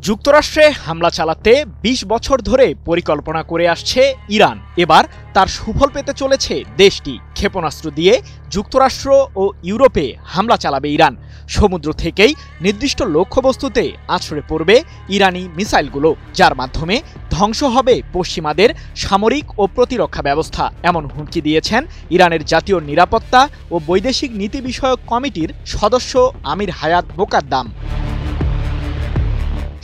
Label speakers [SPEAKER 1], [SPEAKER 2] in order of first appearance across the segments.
[SPEAKER 1] যুক্তরাষ্ট্রে হামলা চালাতে ২০ বছর ধরে পরিকল্পনা করে আসছে ইরান। এবার তার সুফল পেতে চলেছে দেশটি। ক্ষেপণাস্ত্র দিয়ে যুক্তরাষ্ট্র ও ইউরোপে হামলা চালাবে ইরান। সমুদ্র থেকেই নির্দিষ্ট লক্ষ্যবস্তুতে আছড়ে পড়বে ইরানি মিসাইলগুলো, যার মাধ্যমে ধ্বংস হবে পশ্চিমাদের সামরিক ও প্রতিরক্ষা ব্যবস্থা। এমন হুমকি দিয়েছেন ইরানের জাতীয় নিরাপত্তা ও বৈদেশিক নীতি বিষয়ক কমিটির সদস্য আমির হায়াত মোকাদ্দাম।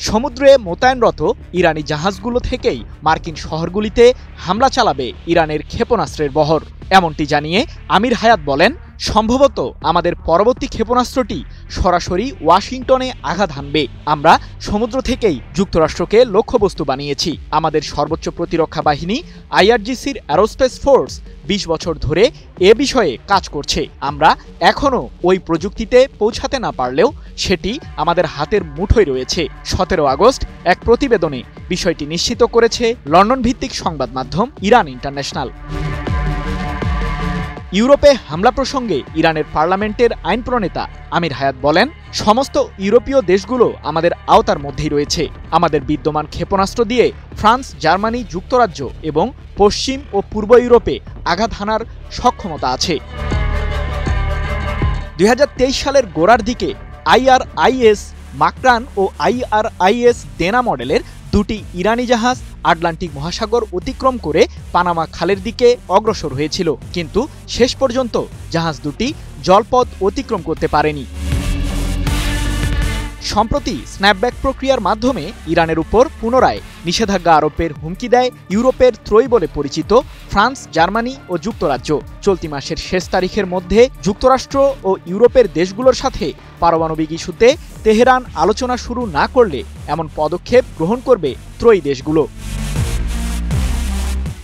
[SPEAKER 1] সমুদ্রে মোতায়েনরত ইরানি জাহাজগুলো থেকেই মার্কিন শহরগুলিতে হামলা চালাবে ইরানের ক্ষেপণাস্ত্রের বহর। এমনটি জানিয়ে আমির হায়াত বলেন, সম্ভবত আমাদের পরবর্তী ক্ষেপণাস্ত্রটি সরাসরি ওয়াশিংটনে আঘাত হানবে। আমরা সমুদ্র থেকেই যুক্তরাষ্ট্রকে লক্ষ্যবস্তু বানিয়েছি। আমাদের সর্বোচ্চ প্রতিরক্ষা বাহিনী আইআরজিসির অ্যারোস্পেস ফোর্স ২০ বছর ধরে এ বিষয়ে কাজ করছে। আমরা এখনও ওই প্রযুক্তিতে পৌঁছাতে না পারলেও সেটি আমাদের হাতের মুঠোয় রয়েছে। ১৭ আগস্ট এক প্রতিবেদনে বিষয়টি নিশ্চিত করেছে লন্ডন ভিত্তিক সংবাদ মাধ্যম ইরান ইন্টারন্যাশনাল। ইউরোপে হামলা প্রসঙ্গে ইরানের পার্লামেন্টের আইন প্রণেতা আমির হায়াত বলেন, সমস্ত ইউরোপীয় দেশগুলো আমাদের আওতার মধ্যেই রয়েছে। আমাদের বিদ্যমান ক্ষেপণাস্ত্র দিয়ে ফ্রান্স, জার্মানি, যুক্তরাজ্য এবং পশ্চিম ও পূর্ব ইউরোপে আঘাত হানার সক্ষমতা আছে। ২০২৩ সালের গোড়ার দিকে IRIS মাকরান ও IRIS দেনা মডেলের দুটি ইরানি জাহাজ আটলান্টিক মহাসাগর অতিক্রম করে পানামা খালের দিকে অগ্রসর হয়েছিল, কিন্তু শেষ পর্যন্ত জাহাজ দুটি জলপথ অতিক্রম করতে পারেনি। সম্প্রতি স্ন্যাপব্যাক প্রক্রিয়ার মাধ্যমে ইরানের উপর পুনরায় নিষেধাজ্ঞা আরোপের হুমকি দেয় ইউরোপের ত্রয়ী বলে পরিচিত ফ্রান্স, জার্মানি ও যুক্তরাজ্য। চলতি মাসের শেষ তারিখের মধ্যে যুক্তরাষ্ট্র ও ইউরোপের দেশগুলোর সাথে পারমাণবিক ইস্যুতে তেহরান আলোচনা শুরু না করলে এমন পদক্ষেপ গ্রহণ করবে ত্রয়ী দেশগুলো।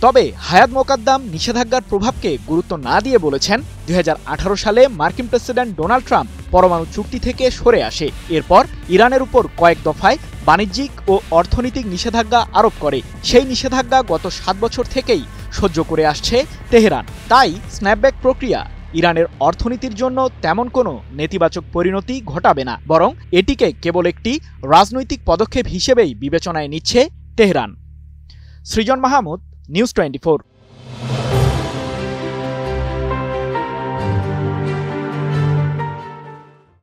[SPEAKER 1] তবে হায়াত মোকাদ্দাম নিষেধাজ্ঞার প্রভাবকে গুরুত্ব না দিয়ে বলেছেন, ২০১৮ সালে মার্কিন প্রেসিডেন্ট ডোনাল্ড ট্রাম্প পরমাণু চুক্তি থেকে সরে আসে। এরপর ইরানের উপর কয়েক দফায় বাণিজ্যিক ও অর্থনৈতিক নিষেধাজ্ঞা আরোপ করে। সেই নিষেধাজ্ঞা গত ৭ বছর থেকেই সহ্য করে আসছে তেহরান। তাই স্ন্যাপব্যাক প্রক্রিয়া ইরানের অর্থনীতির জন্য তেমন কোনো নেতিবাচক পরিণতি ঘটাবে না, বরং এটিকে কেবল একটি রাজনৈতিক পদক্ষেপ হিসেবেই বিবেচনায় নিচ্ছে তেহরান। সৃজন মাহমুদ, নিউজ 24।